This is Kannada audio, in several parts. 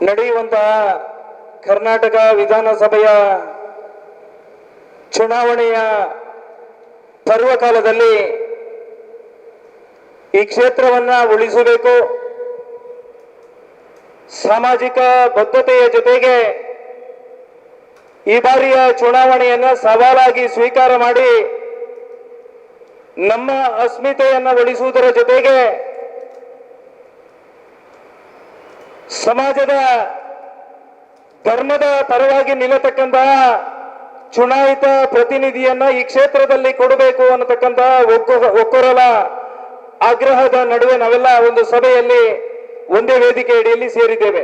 ನಡೆಯುವಂತಹ ಕರ್ನಾಟಕ ವಿಧಾನಸಭೆಯ ಚುನಾವಣೆಯ ಪರ್ವಕಾಲದಲ್ಲಿ ಈ ಕ್ಷೇತ್ರವನ್ನ ಉಳಿಸಬೇಕು, ಸಾಮಾಜಿಕ ಬದ್ಧತೆಯ ಜೊತೆಗೆ ಈ ಬಾರಿಯ ಚುನಾವಣೆಯನ್ನ ಸವಾಲಾಗಿ ಸ್ವೀಕಾರ ಮಾಡಿ ನಮ್ಮ ಅಸ್ಮಿತೆಯನ್ನು ಉಳಿಸುವುದರ ಜೊತೆಗೆ ಸಮಾಜದ ಧರ್ಮದ ಪರವಾಗಿ ನಿಲ್ಲತಕ್ಕಂತಹ ಚುನಾಯಿತ ಪ್ರತಿನಿಧಿಯನ್ನ ಈ ಕ್ಷೇತ್ರದಲ್ಲಿ ಕೊಡಬೇಕು ಅನ್ನತಕ್ಕಂತಹ ಒಕ್ಕೊರಲ ಆಗ್ರಹದ ನಡುವೆ ನಾವೆಲ್ಲ ಒಂದು ಸಭೆಯಲ್ಲಿ ಒಂದೇ ವೇದಿಕೆ ಅಡಿಯಲ್ಲಿ ಸೇರಿದ್ದೇವೆ.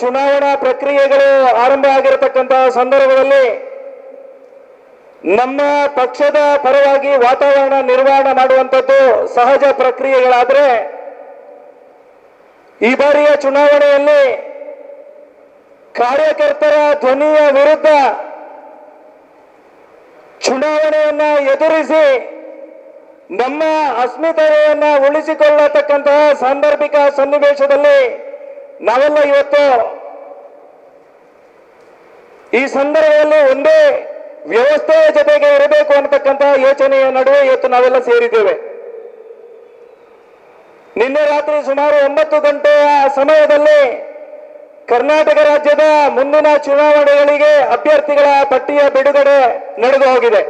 ಚುನಾವಣಾ ಪ್ರಕ್ರಿಯೆಗಳು ಆರಂಭ ಆಗಿರತಕ್ಕಂತಹ ಸಂದರ್ಭದಲ್ಲಿ ನಮ್ಮ ಪಕ್ಷದ ಪರವಾಗಿ ವಾತಾವರಣ ನಿರ್ವಹಣೆ ಮಾಡುವಂಥದ್ದು ಸಹಜ ಪ್ರಕ್ರಿಯೆಗಳಾದರೆ, ಈ ಬಾರಿಯ ಚುನಾವಣೆಯಲ್ಲಿ ಕಾರ್ಯಕರ್ತರ ಧ್ವನಿಯ ವಿರುದ್ಧ ಚುನಾವಣೆಯನ್ನ ಎದುರಿಸಿ ನಮ್ಮ ಅಸ್ಮಿತೆಯನ್ನ ಉಳಿಸಿಕೊಳ್ಳತಕ್ಕಂತಹ ಸಾಂದರ್ಭಿಕ ಸನ್ನಿವೇಶದಲ್ಲಿ ನಾವೆಲ್ಲ ಇವತ್ತು ಈ ಸಂದರ್ಭದಲ್ಲಿ ಒಂದೇ ವ್ಯವಸ್ಥೆಯ ಜೊತೆಗೆ ಇರಬೇಕು ಅನ್ನತಕ್ಕಂತಹ ಯೋಚನೆಯ ನಡುವೆ ಇವತ್ತು ನಾವೆಲ್ಲ ಸೇರಿದ್ದೇವೆ. ನಿನ್ನೆ ರಾತ್ರಿ ಸುಮಾರು 9 ಗಂಟೆಯ ಸಮಯದಲ್ಲಿ ಕರ್ನಾಟಕ ರಾಜ್ಯದ ಮುಂದಿನ ಚುನಾವಣೆಗಳಿಗೆ ಅಭ್ಯರ್ಥಿಗಳ ಪಟ್ಟಿಯ ಬಿಡುಗಡೆ ನಡೆದು ಹೋಗಿದೆ.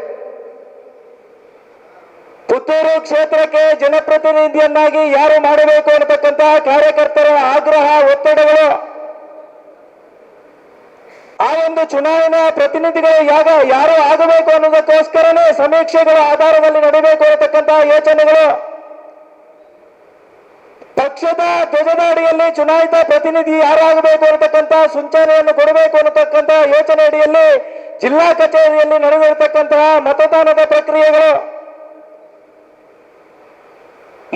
ಪುತ್ತೂರು ಕ್ಷೇತ್ರಕ್ಕೆ ಜನಪ್ರತಿನಿಧಿಯನ್ನಾಗಿ ಯಾರು ಮಾಡಬೇಕು ಅನ್ನತಕ್ಕಂತಹ ಕಾರ್ಯಕರ್ತರ ಆಗ್ರಹ, ಒತ್ತಡಗಳು, ಆ ಒಂದು ಚುನಾವಣಾ ಪ್ರತಿನಿಧಿಗಳು ಯಾರು ಆಗಬೇಕು ಅನ್ನೋದಕ್ಕೋಸ್ಕರನೇ ಸಮೀಕ್ಷೆಗಳ ಆಧಾರದಲ್ಲಿ ನಡೀಬೇಕು ಅನ್ನತಕ್ಕಂತಹ ಯೋಚನೆಗಳು, ಪಕ್ಷದ ಧ್ವಜದ ಅಡಿಯಲ್ಲಿ ಚುನಾಯಿತ ಪ್ರತಿನಿಧಿ ಯಾರಾಗಬೇಕು ಅನ್ನತಕ್ಕಂತಹ ಸೂಚನೆಯನ್ನು ಕೊಡಬೇಕು ಅನ್ನತಕ್ಕಂತಹ ಯೋಚನೆ ಅಡಿಯಲ್ಲಿ ಜಿಲ್ಲಾ ಕಚೇರಿಯಲ್ಲಿ ನಡೆದಿರತಕ್ಕಂತಹ ಮತದಾನದ ಪ್ರಕ್ರಿಯೆಗಳು,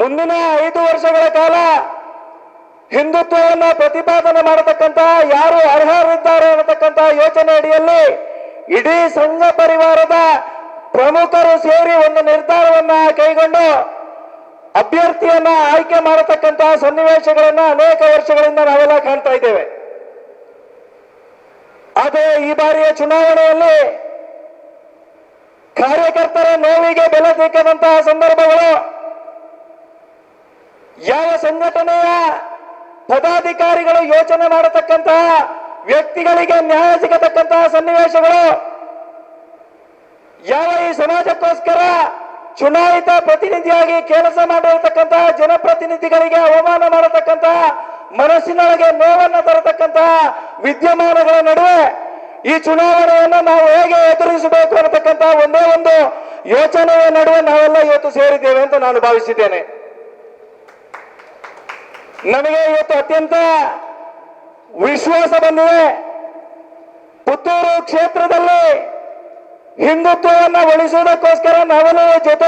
ಮುಂದಿನ 5 ವರ್ಷಗಳ ಕಾಲ ಹಿಂದುತ್ವವನ್ನು ಪ್ರತಿಪಾದನೆ ಮಾಡತಕ್ಕಂತಹ ಯಾರು ಅರ್ಹರಿದ್ದಾರೆ ಅನ್ನತಕ್ಕಂತಹ ಯೋಚನೆ ಅಡಿಯಲ್ಲಿ ಇಡೀ ಸಂಘ ಪರಿವಾರದ ಪ್ರಮುಖರು ಸೇರಿ ಒಂದು ನಿರ್ಧಾರವನ್ನ ಕೈಗೊಂಡು ಅಭ್ಯರ್ಥಿಯನ್ನ ಆಯ್ಕೆ ಮಾಡತಕ್ಕಂತಹ ಸನ್ನಿವೇಶಗಳನ್ನ ಅನೇಕ ವರ್ಷಗಳಿಂದ ನಾವೆಲ್ಲ ಕಾಣ್ತಾ ಇದ್ದೇವೆ. ಆದರೆ ಈ ಬಾರಿಯ ಚುನಾವಣೆಯಲ್ಲಿ ಕಾರ್ಯಕರ್ತರ ನೋವಿಗೆ ಬೆಲೆ ಸಿಕ್ಕದಂತಹ ಸಂದರ್ಭಗಳು, ಯಾವ ಸಂಘಟನೆಯ ಪದಾಧಿಕಾರಿಗಳು ಯೋಚನೆ ಮಾಡತಕ್ಕಂತಹ ವ್ಯಕ್ತಿಗಳಿಗೆ ನ್ಯಾಯ ಸಿಗತಕ್ಕಂತಹ ಸನ್ನಿವೇಶಗಳು, ಯಾವ ಈ ಸಮಾಜಕ್ಕೋಸ್ಕರ ಚುನಾಯಿತ ಪ್ರತಿನಿಧಿಯಾಗಿ ಕೆಲಸ ಮಾಡಿರತಕ್ಕಂತಹ ಜನಪ್ರತಿನಿಧಿಗಳಿಗೆ ಅವಮಾನ ಮಾಡತಕ್ಕಂತಹ, ಮನಸ್ಸಿನೊಳಗೆ ನೋವನ್ನು ತರತಕ್ಕಂತಹ ವಿದ್ಯಮಾನಗಳ ನಡುವೆ ಈ ಚುನಾವಣೆಯನ್ನು ನಾವು ಹೇಗೆ ಎದುರಿಸಬೇಕು ಅನ್ನತಕ್ಕಂತಹ ಒಂದೇ ಒಂದು ಯೋಚನೆಯ ನಡುವೆ ನಾವೆಲ್ಲ ಇವತ್ತು ಸೇರಿದ್ದೇವೆ ಅಂತ ನಾನು ಭಾವಿಸಿದ್ದೇನೆ. ನಮಗೆ ಇವತ್ತು ಅತ್ಯಂತ ವಿಶ್ವಾಸ ಬಂದಿದೆ. ಪುತ್ತೂರು ಕ್ಷೇತ್ರದಲ್ಲಿ ಹಿಂದುತ್ವವನ್ನು ಉಳಿಸುವುದಕ್ಕೋಸ್ಕರ ನಾವೆಲ್ಲ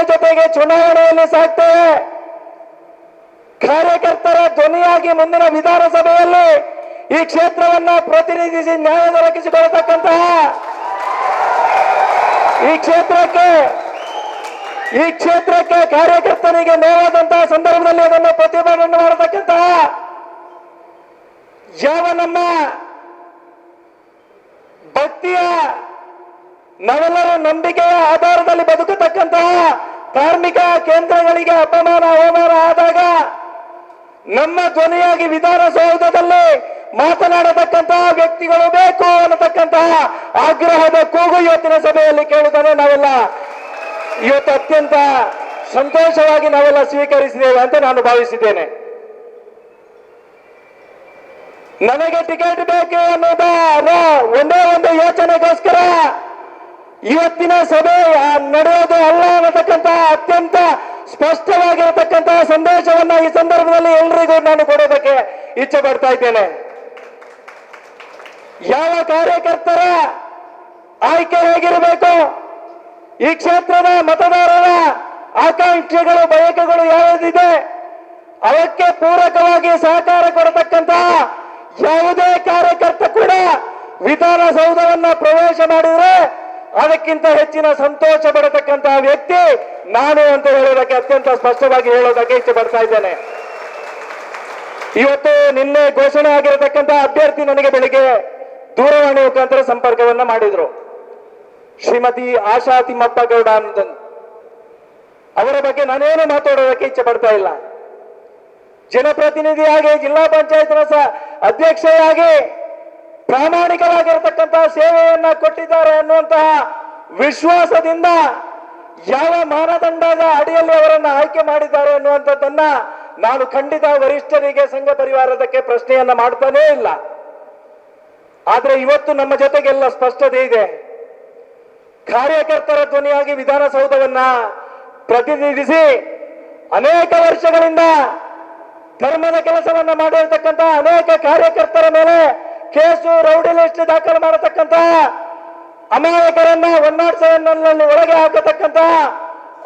ಜೊತೆಗೆ ಚುನಾವಣೆಯಲ್ಲಿ ಸಾಕ್ತೇವೆ. ಕಾರ್ಯಕರ್ತರ ಧ್ವನಿಯಾಗಿ ಮುಂದಿನ ವಿಧಾನಸಭೆಯಲ್ಲಿ ಈ ಕ್ಷೇತ್ರವನ್ನ ಪ್ರತಿನಿಧಿಸಿ ನ್ಯಾಯ ದೊರಕಿಸಿಕೊಳ್ಳತಕ್ಕಂತಹ ಈ ಕ್ಷೇತ್ರಕ್ಕೆ ಕಾರ್ಯಕರ್ತನಿಗೆ ನೋವಾದಂತಹ ಸಂದರ್ಭದಲ್ಲಿ ಅದನ್ನು ಪ್ರತಿಭಟನೆ ಮಾಡತಕ್ಕಂತಹ ಯಾವ ನಮ್ಮ ಭಕ್ತಿಯ ನಾವೆಲ್ಲರೂ ನಂಬಿಕೆಯ ಆಧಾರದಲ್ಲಿ ಬದುಕತಕ್ಕಂತಹ ಧಾರ್ಮಿಕ ಕೇಂದ್ರಗಳಿಗೆ ಅಪಮಾನ ಅವಮಾನ ಆದಾಗ ನಮ್ಮ ಧ್ವನಿಯಾಗಿ ವಿಧಾನಸೌಧದಲ್ಲಿ ಮಾತನಾಡತಕ್ಕಂತಹ ವ್ಯಕ್ತಿಗಳು ಬೇಕು ಅನ್ನತಕ್ಕಂತಹ ಆಗ್ರಹದ ಕೂಗು ಇವತ್ತಿನ ಸಭೆಯಲ್ಲಿ ಕೇಳುತ್ತಾನೆ ನಾವೆಲ್ಲ ಇವತ್ತು ಅತ್ಯಂತ ಸಂತೋಷವಾಗಿ ನಾವೆಲ್ಲ ಸ್ವೀಕರಿಸಿದ್ದೇವೆ ಅಂತ ನಾನು ಭಾವಿಸಿದ್ದೇನೆ. ನನಗೆ ಟಿಕೆಟ್ ಬೇಕು ಅನ್ನೋದ ಒಂದೇ ಒಂದು ಯೋಚನೆಗೋಸ್ಕರ ಇವತ್ತಿನ ಸಭೆ ನಡೆಯೋದು ಅಲ್ಲ ಅನ್ನತಕ್ಕಂತಹ ಅತ್ಯಂತ ಸ್ಪಷ್ಟವಾಗಿರತಕ್ಕಂತಹ ಸಂದೇಶವನ್ನ ಈ ಸಂದರ್ಭದಲ್ಲಿ ಎಲ್ಲರಿಗೂ ನಾನು ಕೊಡೋದಕ್ಕೆ ಇಚ್ಛೆ ಪಡ್ತಾ ಇದ್ದೇನೆ. ಯಾವ ಕಾರ್ಯಕರ್ತರ ಆಯ್ಕೆ ಹೇಗಿರಬೇಕು, ಈ ಕ್ಷೇತ್ರದ ಮತದಾರರ ಆಕಾಂಕ್ಷೆಗಳು, ಬಯಕೆಗಳು ಯಾವುದಿದೆ ಅವಕ್ಕೆ ಪೂರಕವಾಗಿ ಸಹಕಾರ ಕೊಡತಕ್ಕಂತಹ ಯಾವುದೇ ಕಾರ್ಯಕರ್ತ ಕೂಡ ವಿಧಾನಸೌಧವನ್ನ ಪ್ರವೇಶ ಮಾಡಿದ್ರೆ ಅದಕ್ಕಿಂತ ಹೆಚ್ಚಿನ ಸಂತೋಷ ಪಡತಕ್ಕಂತಹ ವ್ಯಕ್ತಿ ನಾನು ಅಂತ ಹೇಳೋದಕ್ಕೆ ಅತ್ಯಂತ ಸ್ಪಷ್ಟವಾಗಿ ಹೇಳೋದಕ್ಕೆ ಇಚ್ಛೆ ಪಡ್ತಾ ಇದ್ದೇನೆ. ಇವತ್ತು ನಿನ್ನೆ ಘೋಷಣೆ ಆಗಿರತಕ್ಕಂತ ಅಭ್ಯರ್ಥಿ ನನಗೆ ಬೆಳಿಗ್ಗೆ ದೂರವಾಣಿ ಮುಖಾಂತರ ಸಂಪರ್ಕವನ್ನ ಮಾಡಿದ್ರು. ಶ್ರೀಮತಿ ಆಶಾ ತಿಮ್ಮಪ್ಪ ಗೌಡ ಅಂತ. ಅವರ ಬಗ್ಗೆ ನಾನೇನು ಮಾತಾಡೋದಕ್ಕೆ ಇಚ್ಛೆ ಪಡ್ತಾ ಇಲ್ಲ. ಜನಪ್ರತಿನಿಧಿಯಾಗಿ ಜಿಲ್ಲಾ ಪಂಚಾಯತ್ ಅಧ್ಯಕ್ಷೆಯಾಗಿ ಪ್ರಾಮಾಣಿಕವಾಗಿರತಕ್ಕಂತ ಸೇವೆಯನ್ನ ಕೊಟ್ಟಿದ್ದಾರೆ ಅನ್ನುವಂತಹ ವಿಶ್ವಾಸದಿಂದ ಯಾವ ಮಾನದಂಡದ ಅಡಿಯಲ್ಲಿ ಅವರನ್ನ ಆಯ್ಕೆ ಮಾಡಿದ್ದಾರೆ ಅನ್ನುವಂಥದ್ದನ್ನ ನಾನು ಖಂಡಿತ ವರಿಷ್ಠರಿಗೆ ಸಂಘ ಪರಿವಾರದಕ್ಕೆ ಪ್ರಶ್ನೆಯನ್ನ ಮಾಡ್ತಾನೇ ಇಲ್ಲ. ಆದ್ರೆ ಇವತ್ತು ನಮ್ಮ ಜೊತೆಗೆಲ್ಲ ಸ್ಪಷ್ಟತೆ ಇದೆ. ಕಾರ್ಯಕರ್ತರ ಧ್ವನಿಯಾಗಿ ವಿಧಾನಸೌಧವನ್ನ ಪ್ರತಿನಿಧಿಸಿ ಅನೇಕ ವರ್ಷಗಳಿಂದ ಧರ್ಮದ ಕೆಲಸವನ್ನ ಮಾಡಿರ್ತಕ್ಕಂಥ ಅನೇಕ ಕಾರ್ಯಕರ್ತರ ಮೇಲೆ ಕೇಸು, ರೌಡಿ ಲಿಸ್ಟ್ ದಾಖಲು ಮಾಡತಕ್ಕಂಥ, ಅಮಾಯಕರನ್ನ 107 ಒಳಗೆ ಹಾಕತಕ್ಕಂಥ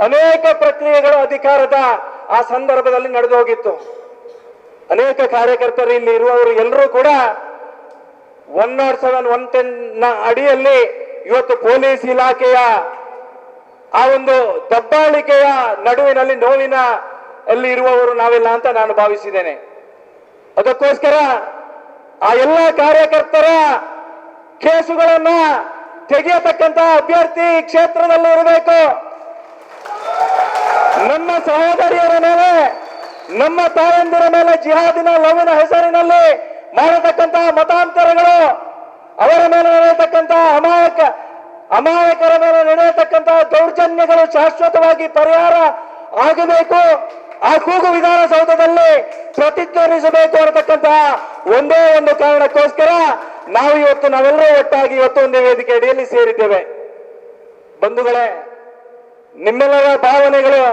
ಅನೇಕ ಪ್ರಕ್ರಿಯೆಗಳು ಅಧಿಕಾರದ ಆ ಸಂದರ್ಭದಲ್ಲಿ ನಡೆದು ಹೋಗಿತ್ತು. ಅನೇಕ ಕಾರ್ಯಕರ್ತರು ಇಲ್ಲಿ ಇರುವವರು ಎಲ್ಲರೂ ಕೂಡ 107, 110 ಅಡಿಯಲ್ಲಿ ಇವತ್ತು ಪೊಲೀಸ್ ಇಲಾಖೆಯ ಆ ಒಂದು ದಬ್ಬಾಳಿಕೆಯ ನಡುವಿನಲ್ಲಿ ನೋವಿನ ಅಲ್ಲಿ ಇರುವವರು ನಾವೆಲ್ಲ ಅಂತ ನಾನು ಭಾವಿಸಿದ್ದೇನೆ. ಅದಕ್ಕೋಸ್ಕರ ಆ ಎಲ್ಲ ಕಾರ್ಯಕರ್ತರ ಕೇಸುಗಳನ್ನ ತೆಗೆಯತಕ್ಕಂತ ಅಭ್ಯರ್ಥಿ ಕ್ಷೇತ್ರದಲ್ಲಿ ಇರಬೇಕು. ನಮ್ಮ ಸಹೋದರಿಯರ ಮೇಲೆ, ನಮ್ಮ ತಾಯಂದಿರ ಮೇಲೆ ಜಿಹಾದಿನ ಲವ್ವಿನ ಹೆಸರಿನಲ್ಲಿ ಮಾಡತಕ್ಕಂತ ಮತಾಂತರಗಳು, ಅವರ ಮೇಲೆ ನಡೆಯತಕ್ಕಂತ ಅಮಾಯಕರ ಮೇಲೆ ನಡೆಯತಕ್ಕಂತ ದೌರ್ಜನ್ಯಗಳು ಶಾಶ್ವತವಾಗಿ ಪರಿಹಾರ ಆಗಬೇಕು. ಆ ಕೂಗು ವಿಧಾನಸೌಧದಲ್ಲಿ ಪ್ರತಿಧ್ವನಿಸಬೇಕು ಅನ್ನತಕ್ಕಂತ ಒಂದೇ ಒಂದು ಕಾರಣಕ್ಕೋಸ್ಕರ ನಾವೆಲ್ಲರೂ ಒಟ್ಟಾಗಿ ಇವತ್ತು ಒಂದು ವೇದಿಕೆ ಅಡಿಯಲ್ಲಿ ಸೇರಿದ್ದೇವೆ. ಬಂಧುಗಳೇ, ನಿಮ್ಮೆಲ್ಲರ ಭಾವನೆಗಳು,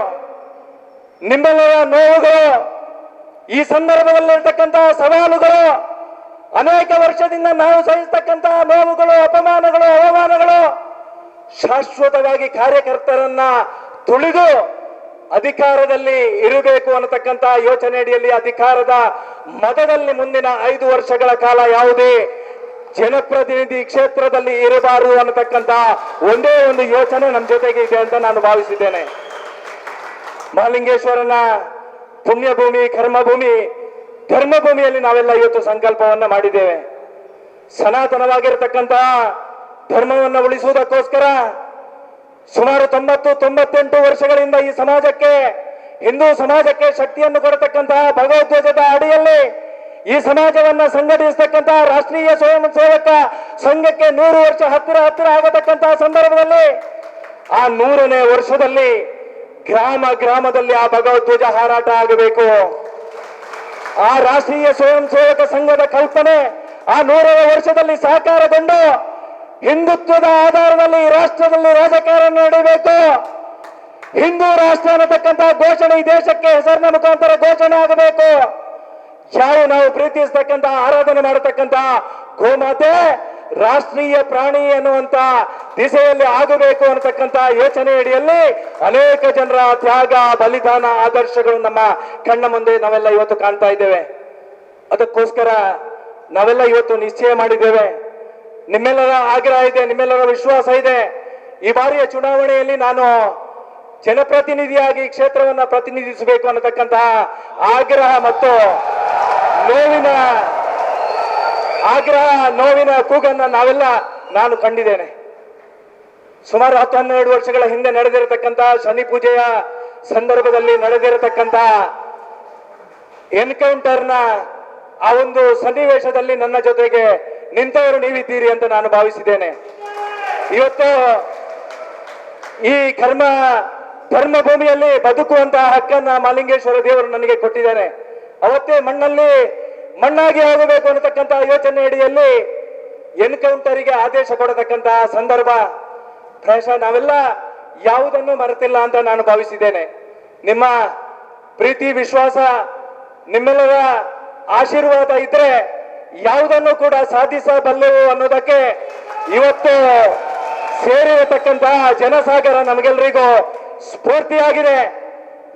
ನಿಮ್ಮೆಲ್ಲರ ನೋವುಗಳು, ಈ ಸಂದರ್ಭದಲ್ಲಿರ್ತಕ್ಕಂತಹ ಸವಾಲುಗಳು, ಅನೇಕ ವರ್ಷದಿಂದ ನಾವು ಸಹಿಸತಕ್ಕಂತ ನೋವುಗಳು, ಅಪಮಾನಗಳು, ಅವಮಾನಗಳು ಶಾಶ್ವತವಾಗಿ ಕಾರ್ಯಕರ್ತರನ್ನ ತುಳಿದು ಅಧಿಕಾರದಲ್ಲಿ ಇರಬೇಕು ಅನ್ನತಕ್ಕಂತ ಯೋಚನೆ ಅಡಿಯಲ್ಲಿ ಅಧಿಕಾರದ ಮತದಲ್ಲಿ ಮುಂದಿನ 5 ವರ್ಷಗಳ ಕಾಲ ಯಾವುದೇ ಜನಪ್ರತಿನಿಧಿ ಕ್ಷೇತ್ರದಲ್ಲಿ ಇರಬಾರದು ಅನ್ನತಕ್ಕಂತ ಒಂದೇ ಒಂದು ಯೋಚನೆ ನಮ್ಮ ಜೊತೆಗೆ ಇದೆ ಅಂತ ನಾನು ಭಾವಿಸಿದ್ದೇನೆ. ಮಹಾಲಿಂಗೇಶ್ವರನ ಪುಣ್ಯಭೂಮಿ, ಕರ್ಮಭೂಮಿ, ಧರ್ಮಭೂಮಿಯಲ್ಲಿ ನಾವೆಲ್ಲ ಇವತ್ತು ಸಂಕಲ್ಪವನ್ನ ಮಾಡಿದ್ದೇವೆ. ಸನಾತನವಾಗಿರತಕ್ಕಂತಹ ಧರ್ಮವನ್ನು ಉಳಿಸುವುದಕ್ಕೋಸ್ಕರ ಸುಮಾರು 90-98 ವರ್ಷಗಳಿಂದ ಈ ಸಮಾಜಕ್ಕೆ, ಹಿಂದೂ ಸಮಾಜಕ್ಕೆ ಶಕ್ತಿಯನ್ನು ಕೊಡತಕ್ಕಂತಹ ಭಗವದ್ವಜದ ಅಡಿಯಲ್ಲಿ ಈ ಸಮಾಜವನ್ನ ಸಂಘಟಿಸತಕ್ಕಂತಹ ರಾಷ್ಟ್ರೀಯ ಸ್ವಯಂ ಸೇವಕ ಸಂಘಕ್ಕೆ 100 ವರ್ಷ ಹತ್ತಿರ ಆಗತಕ್ಕಂತಹ ಸಂದರ್ಭದಲ್ಲಿ ಆ 100ನೇ ವರ್ಷದಲ್ಲಿ ಗ್ರಾಮದಲ್ಲಿ ಆ ಭಗವದ್ವಜ ಹಾರಾಟ ಆಗಬೇಕು. ಆ ರಾಷ್ಟ್ರೀಯ ಸ್ವಯಂ ಸೇವಕ ಸಂಘದ ಕಲ್ಪನೆ ಆ 100ನೇ ವರ್ಷದಲ್ಲಿ ಸಾಕಾರಗೊಂಡು ಹಿಂದುತ್ವದ ಆಧಾರದಲ್ಲಿ ರಾಷ್ಟ್ರದಲ್ಲಿ ರಾಜಕಾರಣ ನಡೆಯಬೇಕು. ಹಿಂದೂ ರಾಷ್ಟ್ರ ಅನ್ನತಕ್ಕಂತಹ ಘೋಷಣೆ ಈ ದೇಶಕ್ಕೆ ಹೆಸರಿನ ಮುಖಾಂತರ ಘೋಷಣೆ ಆಗಬೇಕು. ನಾವು ಪ್ರೀತಿಸತಕ್ಕಂತ, ಆರಾಧನೆ ಮಾಡತಕ್ಕಂತ ಗೋಮಾತೆ ರಾಷ್ಟ್ರೀಯ ಪ್ರಾಣಿ ಎನ್ನುವಂತ ದಿಸೆಯಲ್ಲಿ ಆಗಬೇಕು ಅನ್ನತಕ್ಕಂತ ಯೋಚನೆ ಅಡಿಯಲ್ಲಿ ಅನೇಕ ಜನರ ತ್ಯಾಗ, ಬಲಿದಾನ, ಆದರ್ಶಗಳು ನಮ್ಮ ಕಣ್ಣ ಮುಂದೆ ನಾವೆಲ್ಲ ಇವತ್ತು ಕಾಣ್ತಾ ಇದ್ದೇವೆ. ಅದಕ್ಕೋಸ್ಕರ ನಾವೆಲ್ಲ ಇವತ್ತು ನಿಶ್ಚಯ ಮಾಡಿದ್ದೇವೆ. ನಿಮ್ಮೆಲ್ಲರ ಆಗ್ರಹ ಇದೆ, ನಿಮ್ಮೆಲ್ಲರ ವಿಶ್ವಾಸ ಇದೆ. ಈ ಬಾರಿಯ ಚುನಾವಣೆಯಲ್ಲಿ ನಾನು ಜನಪ್ರತಿನಿಧಿಯಾಗಿ ಕ್ಷೇತ್ರವನ್ನ ಪ್ರತಿನಿಧಿಸಬೇಕು ಅನ್ನತಕ್ಕಂತಹ ಆಗ್ರಹ ಮತ್ತು ನೋವಿನ ಕೂಗನ್ನ ನಾನು ಕಂಡಿದ್ದೇನೆ. ಸುಮಾರು 10-12 ವರ್ಷಗಳ ಹಿಂದೆ ನಡೆದಿರತಕ್ಕಂತ ಶನಿ ಪೂಜೆಯ ಸಂದರ್ಭದಲ್ಲಿ ನಡೆದಿರತಕ್ಕಂತ ಎನ್ಕೌಂಟರ್ನ ಆ ಒಂದು ಸನ್ನಿವೇಶದಲ್ಲಿ ನನ್ನ ಜೊತೆಗೆ ನಿಂತವರು ನೀವಿದ್ದೀರಿ ಅಂತ ನಾನು ಭಾವಿಸಿದ್ದೇನೆ. ಇವತ್ತು ಈ ಧರ್ಮಭೂಮಿಯಲ್ಲಿ ಬದುಕುವಂತಹ ಹಕ್ಕನ್ನ ಮಹಾಲಿಂಗೇಶ್ವರ ದೇವರು ನನಗೆ ಕೊಟ್ಟಿದ್ದಾರೆ. ಅವತ್ತೇ ಮಣ್ಣಾಗಿ ಹೋಗಬೇಕು ಅನ್ನತಕ್ಕಂತಹ ಯೋಚನೆ ಅಡಿಯಲ್ಲಿ ಎನ್ಕೌಂಟರಿಗೆ ಆದೇಶ ಕೊಡತಕ್ಕಂತಹ ಸಂದರ್ಭ ಪ್ರಾಯಶಃ ನಾವೆಲ್ಲ ಯಾವುದನ್ನು ಮರೆತಿಲ್ಲ ಅಂತ ನಾನು ಭಾವಿಸಿದ್ದೇನೆ. ನಿಮ್ಮ ಪ್ರೀತಿ, ವಿಶ್ವಾಸ, ನಿಮ್ಮೆಲ್ಲರ ಆಶೀರ್ವಾದ ಇದ್ರೆ ಯಾವುದನ್ನು ಕೂಡ ಸಾಧಿಸಬಲ್ಲೆವು ಅನ್ನೋದಕ್ಕೆ ಇವತ್ತು ಸೇರಿರತಕ್ಕಂತಹ ಜನಸಾಗರ ನಮಗೆಲ್ಲರಿಗೂ ಸ್ಫೂರ್ತಿಯಾಗಿದೆ.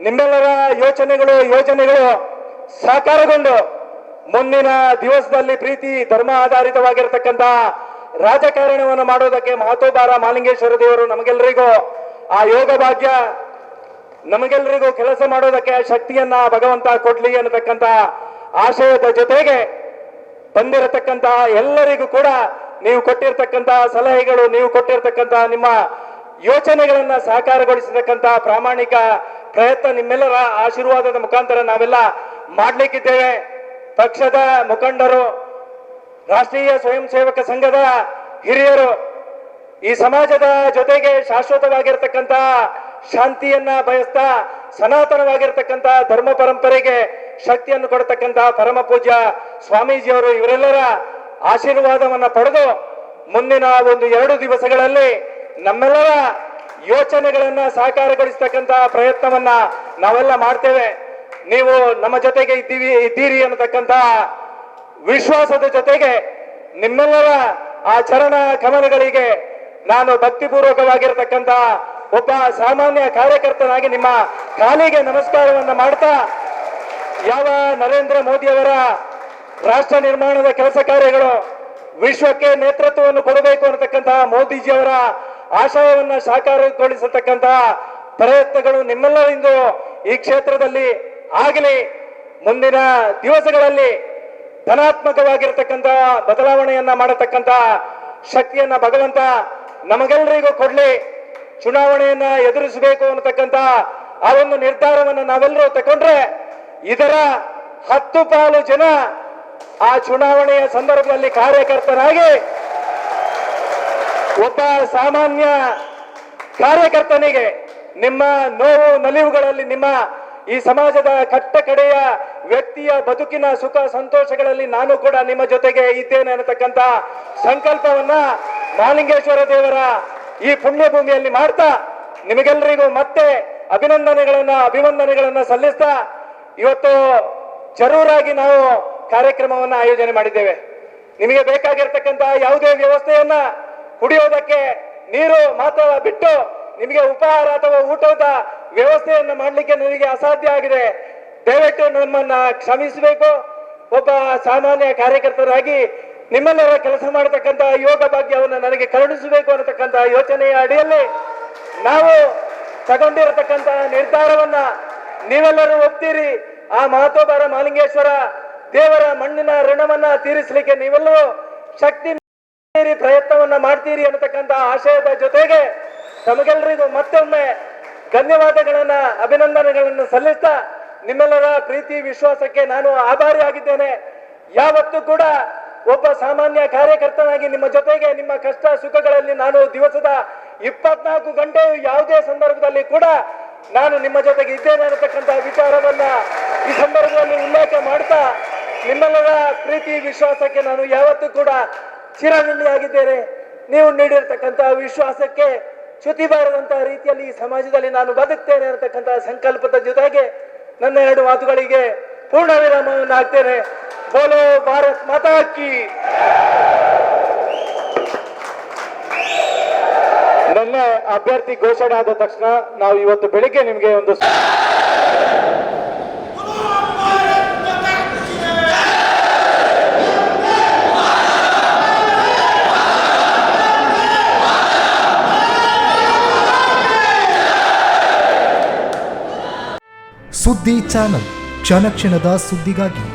ನಿಮ್ಮೆಲ್ಲರ ಯೋಜನೆಗಳು ಸಾಕಾರಗೊಂಡು ಮುಂದಿನ ದಿವಸದಲ್ಲಿ ಪ್ರೀತಿ, ಧರ್ಮ ಆಧಾರಿತವಾಗಿರತಕ್ಕಂತ ರಾಜಕಾರಣವನ್ನು ಮಾಡೋದಕ್ಕೆ ಮಹತೋಬಾರ ಮಹಾಲಿಂಗೇಶ್ವರ ದೇವರು ನಮಗೆಲ್ಲರಿಗೂ ಆ ಯೋಗ ಭಾಗ್ಯ, ನಮಗೆಲ್ಲರಿಗೂ ಕೆಲಸ ಮಾಡೋದಕ್ಕೆ ಶಕ್ತಿಯನ್ನ ಭಗವಂತ ಕೊಡ್ಲಿ ಅನ್ನತಕ್ಕಂತ ಆಶಯದ ಜೊತೆಗೆ ಬಂದಿರತಕ್ಕಂತಹ ಎಲ್ಲರಿಗೂ ಕೂಡ ನೀವು ಕೊಟ್ಟಿರ್ತಕ್ಕಂತಹ ಸಲಹೆಗಳು, ನೀವು ಕೊಟ್ಟಿರ್ತಕ್ಕಂತಹ ನಿಮ್ಮ ಯೋಚನೆಗಳನ್ನ ಸಾಕಾರಗೊಳಿಸತಕ್ಕಂತಹ ಪ್ರಾಮಾಣಿಕ ಪ್ರಯತ್ನ ನಿಮ್ಮೆಲ್ಲರ ಆಶೀರ್ವಾದದ ಮುಖಾಂತರ ನಾವೆಲ್ಲ ಮಾಡ್ಲಿಕ್ಕಿದ್ದೇವೆ. ಪಕ್ಷದ ಮುಖಂಡರು, ರಾಷ್ಟ್ರೀಯ ಸ್ವಯಂ ಸೇವಕ ಸಂಘದ ಹಿರಿಯರು ಈ ಸಮಾಜದ ಜೊತೆಗೆ ಶಾಶ್ವತವಾಗಿರ್ತಕ್ಕಂಥ ಶಾಂತಿಯನ್ನ ಬಯಸ್ತಾ ಸನಾತನವಾಗಿರ್ತಕ್ಕಂಥ ಧರ್ಮ ಪರಂಪರೆಗೆ ಶಕ್ತಿಯನ್ನು ಕೊಡತಕ್ಕಂತಹ ಪರಮ ಪೂಜ್ಯ ಸ್ವಾಮೀಜಿಯವರು ಇವರೆಲ್ಲರ ಆಶೀರ್ವಾದವನ್ನ ಪಡೆದು ಮುಂದಿನ ಒಂದು 2 ದಿವಸಗಳಲ್ಲಿ ನಮ್ಮೆಲ್ಲರ ಯೋಚನೆಗಳನ್ನ ಸಾಕಾರಗೊಳಿಸತಕ್ಕಂತಹ ಪ್ರಯತ್ನವನ್ನ ನಾವೆಲ್ಲ ಮಾಡ್ತೇವೆ. ನೀವು ನಮ್ಮ ಜೊತೆಗೆ ಇದ್ದೀರಿ ಅನ್ನತಕ್ಕಂಥ ವಿಶ್ವಾಸದ ಜೊತೆಗೆ ನಿಮ್ಮೆಲ್ಲರ ಆ ಚರಣ ಕಮಲಗಳಿಗೆ ನಾನು ಭಕ್ತಿಪೂರ್ವಕವಾಗಿರತಕ್ಕಂಥ ಒಬ್ಬ ಸಾಮಾನ್ಯ ಕಾರ್ಯಕರ್ತನಾಗಿ ನಿಮ್ಮ ಕಾಲಿಗೆ ನಮಸ್ಕಾರವನ್ನ ಮಾಡ್ತಾ, ಯಾವ ನರೇಂದ್ರ ಮೋದಿಯವರ ರಾಷ್ಟ್ರ ನಿರ್ಮಾಣದ ಕೆಲಸ ಕಾರ್ಯಗಳು ವಿಶ್ವಕ್ಕೆ ನೇತೃತ್ವವನ್ನು ಕೊಡಬೇಕು ಅನ್ನತಕ್ಕಂತಹ ಮೋದಿಜಿಯವರ ಆಶಯವನ್ನ ಸಾಕಾರಗೊಳಿಸತಕ್ಕಂತಹ ಪ್ರಯತ್ನಗಳು ನಿಮ್ಮೆಲ್ಲರಿಂದ ಈ ಕ್ಷೇತ್ರದಲ್ಲಿ ಆಗಲಿ. ಮುಂದಿನ ದಿವಸಗಳಲ್ಲಿ ಧನಾತ್ಮಕವಾಗಿರತಕ್ಕಂಥ ಬದಲಾವಣೆಯನ್ನ ಮಾಡತಕ್ಕಂಥ ಶಕ್ತಿಯನ್ನ ಭಗವಂತ ನಮಗೆಲ್ಲರಿಗೂ ಕೊಡ್ಲಿ. ಚುನಾವಣೆಯನ್ನ ಎದುರಿಸಬೇಕು ಅನ್ನತಕ್ಕಂಥ ಆ ಒಂದು ನಿರ್ಧಾರವನ್ನು ನಾವೆಲ್ಲರೂ ತಗೊಂಡ್ರೆ ಇದರ 10 ಪಾಲು ಜನ ಆ ಚುನಾವಣೆಯ ಸಂದರ್ಭದಲ್ಲಿ ಕಾರ್ಯಕರ್ತರಾಗಿ ಒಬ್ಬ ಸಾಮಾನ್ಯ ಕಾರ್ಯಕರ್ತನಿಗೆ ನಿಮ್ಮ ನೋವು ನಲಿವುಗಳಲ್ಲಿ, ನಿಮ್ಮ ಈ ಸಮಾಜದ ಕಟ್ಟ ಕಡೆಯ ವ್ಯಕ್ತಿಯ ಬದುಕಿನ ಸುಖ ಸಂತೋಷಗಳಲ್ಲಿ ನಾನು ಕೂಡ ನಿಮ್ಮ ಜೊತೆಗೆ ಇದ್ದೇನೆ ಅನ್ನತಕ್ಕಂಥ ಸಂಕಲ್ಪವನ್ನ ಮಹಾಲಿಂಗೇಶ್ವರ ದೇವರ ಈ ಪುಣ್ಯ ಭೂಮಿಯಲ್ಲಿ ಮಾಡ್ತಾ ನಿಮಗೆಲ್ಲರಿಗೂ ಮತ್ತೆ ಅಭಿವಂದನೆಗಳನ್ನ ಸಲ್ಲಿಸ್ತಾ ಇವತ್ತು ಜರೂರಾಗಿ ನಾವು ಕಾರ್ಯಕ್ರಮವನ್ನ ಆಯೋಜನೆ ಮಾಡಿದ್ದೇವೆ. ನಿಮಗೆ ಬೇಕಾಗಿರ್ತಕ್ಕಂಥ ಯಾವುದೇ ವ್ಯವಸ್ಥೆಯನ್ನ ಕುಡಿಯೋದಕ್ಕೆ ನೀರು ಮಾತ್ರ ಬಿಟ್ಟು ನಿಮಗೆ ಉಪಹಾರ ಅಥವಾ ಊಟದ ವ್ಯವಸ್ಥೆಯನ್ನು ಮಾಡಲಿಕ್ಕೆ ನನಗೆ ಅಸಾಧ್ಯ ಆಗಿದೆ. ದಯವಿಟ್ಟು ನಮ್ಮನ್ನ ಕ್ಷಮಿಸಬೇಕು. ಒಬ್ಬ ಸಾಮಾನ್ಯ ಕಾರ್ಯಕರ್ತರಾಗಿ ನಿಮ್ಮೆಲ್ಲರ ಕೆಲಸ ಮಾಡತಕ್ಕಂಥ ಯೋಗ ಭಾಗ್ಯವನ್ನು ನನಗೆ ಕರುಣಿಸಬೇಕು ಅನ್ನತಕ್ಕಂಥ ಯೋಚನೆಯ ಅಡಿಯಲ್ಲಿ ನಾವು ತಗೊಂಡಿರತಕ್ಕಂಥ ನಿರ್ಧಾರವನ್ನ ನೀವೆಲ್ಲರೂ ಒಪ್ತೀರಿ. ಆ ಮಹತೋಬಾರ ಮಹಾಲಿಂಗೇಶ್ವರ ದೇವರ ಮಣ್ಣಿನ ಋಣವನ್ನ ತೀರಿಸಲಿಕ್ಕೆ ನೀವೆಲ್ಲರೂ ಶಕ್ತಿ ಪ್ರಯತ್ನವನ್ನ ಮಾಡ್ತೀರಿ ಅನ್ನತಕ್ಕಂಥ ಆಶಯದ ಜೊತೆಗೆ ತಮಗೆಲ್ಲರಿಗೂ ಮತ್ತೊಮ್ಮೆ ಧನ್ಯವಾದಗಳನ್ನ ಅಭಿನಂದನೆಗಳನ್ನು ಸಲ್ಲಿಸ್ತಾ ನಿಮ್ಮೆಲ್ಲರ ಪ್ರೀತಿ ವಿಶ್ವಾಸಕ್ಕೆ ನಾನು ಆಭಾರಿಯಾಗಿದ್ದೇನೆ. ಯಾವತ್ತೂ ಕೂಡ ಒಬ್ಬ ಸಾಮಾನ್ಯ ಕಾರ್ಯಕರ್ತನಾಗಿ ನಿಮ್ಮ ಜೊತೆಗೆ ನಿಮ್ಮ ಕಷ್ಟ ಸುಖಗಳಲ್ಲಿ ನಾನು ದಿವಸದ 24 ಗಂಟೆ ಯಾವುದೇ ಸಂದರ್ಭದಲ್ಲಿ ಕೂಡ ನಾನು ನಿಮ್ಮ ಜೊತೆಗೆ ಇದ್ದೇನೆ ಅನ್ನತಕ್ಕಂಥ ವಿಚಾರವನ್ನ ಈ ಸಂದರ್ಭದಲ್ಲಿ ಉಲ್ಲೇಖ ಮಾಡ್ತಾ ನಿಮ್ಮೆಲ್ಲರ ಪ್ರೀತಿ ವಿಶ್ವಾಸಕ್ಕೆ ನಾನು ಯಾವತ್ತೂ ಕೂಡ ಚಿರಋಣಿಯಾಗಿದ್ದೇನೆ. ನೀವು ನೀಡಿರ್ತಕ್ಕಂಥ ವಿಶ್ವಾಸಕ್ಕೆ ಚ್ಯುತಿ ಬಾರದಂತಹ ರೀತಿಯಲ್ಲಿ ಈ ಸಮಾಜದಲ್ಲಿ ನಾನು ಬದುಕ್ತೇನೆ ಅನ್ನತಕ್ಕಂಥ ಸಂಕಲ್ಪದ ಜೊತೆಗೆ ನನ್ನ 2 ಮಾತುಗಳಿಗೆ ಪೂರ್ಣ ವಿರಾಮವನ್ನು ಹಾಕ್ತೇನೆ. ಬೋಲೋ ಭಾರತ್ ಮಾತಾ ಕಿ. ನನ್ನ ಅಭ್ಯರ್ಥಿ ಘೋಷಣೆ ಆದ ತಕ್ಷಣ ನಾವು ಇವತ್ತು ಬೆಳಿಗ್ಗೆ ನಿಮಗೆ ಒಂದು ಸುದ್ದಿ ಚಾನಲ್, ಕ್ಷಣ ಕ್ಷಣದ ಸುದ್ದಿಗಾಗಿ.